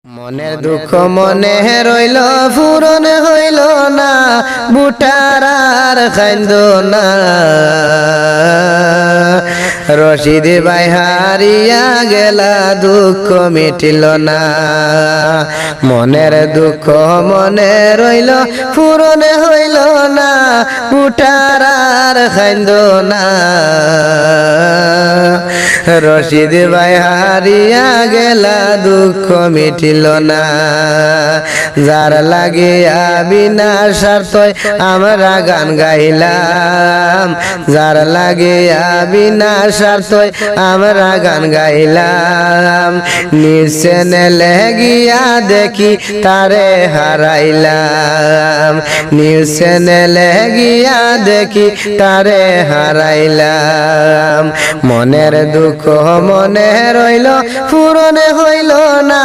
মনের দুঃখ মনে রইল পূরণ হইল না, বুটার আর খাইন্দ না। রশিদ ভাই হারিয়া গেলা, দুঃখ মিটিল না। মনের দুঃখ মনে রইল পূরণ হইল না, বুটার আর খাইন্দ না। রশিদ ভাই হারিয়া গেলা, দুঃখ মিটিল না। যার লাগিয়া বিনা স্বার্থই আমরা গান গাইলাম, যার লাগিয়া বিনা স্বার্থই আমরা গান গাইলাম। নিচে লেগিয়া দেখি তারে হারাইলাম, নিচে লেগিয়া দেখি তারে হারাইলাম। মনের দুঃখ মনে রইল পূরণ হইল না,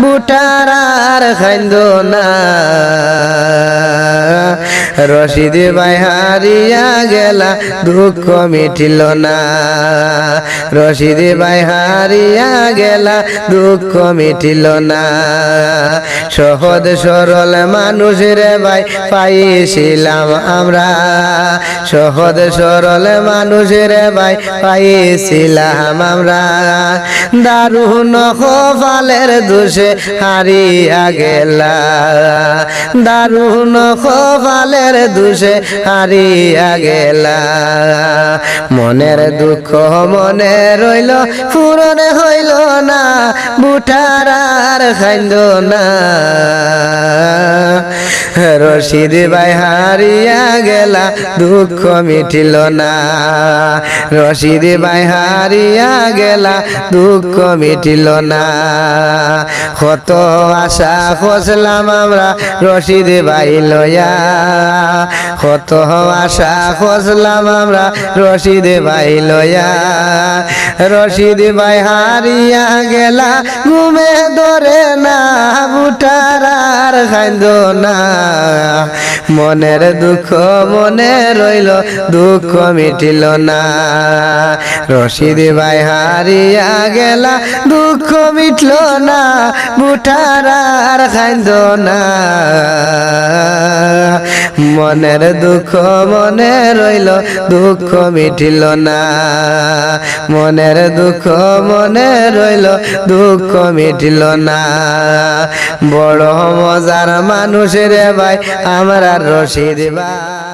বুটার আর খাইন্দ না। রশিদ ভাই হারিয়া গেলা, দুঃখ মিটিল না। রশিদ ভাই হারিয়া গেলা, দুঃখ মিটিল না। সহজ সরল মানুষের ভাই পাইছিলাম আমরা, সহজ সরল মানুষের ভাই পাইছিলাম আমরা। দারুণ কপালের দোষে হারিয়া গেলা, দারুণ কপালের দোষে হারিয়া গেলা। মনের দুঃখ মনে রইল পূরণ হইল না, বুটার আর খাইন্দ না। রশিদ ভাই হারিয়া গেলা, দুঃখ মিটিল না। রশিদ ভাই হারিয়া গেলা, দুঃখ মিটিল না। কত আশা খসলাম আমরা রশিদ ভাই লয়া, কত আশা খসলাম আমরা রশিদ ভাই লয়া। রশিদ ভাই হারিয়া গেলা, ঘুমে ধরে না, বুটার আর খাইন্দ না। মনের দুঃখ মনে রইল, দুঃখ মিটিল না। রশিদ ভাই হারিয়া গেলা, দুঃখ মিটল না, বুটার আর খাইন্দ না। মনের দুঃখ মনে রইল, দুঃখ মিটিল না। মনের দুঃখ মনে রইল, দুঃখ মিটিল না। বড় মজার মানুষের ভাই আমরা রশিদ ভাই।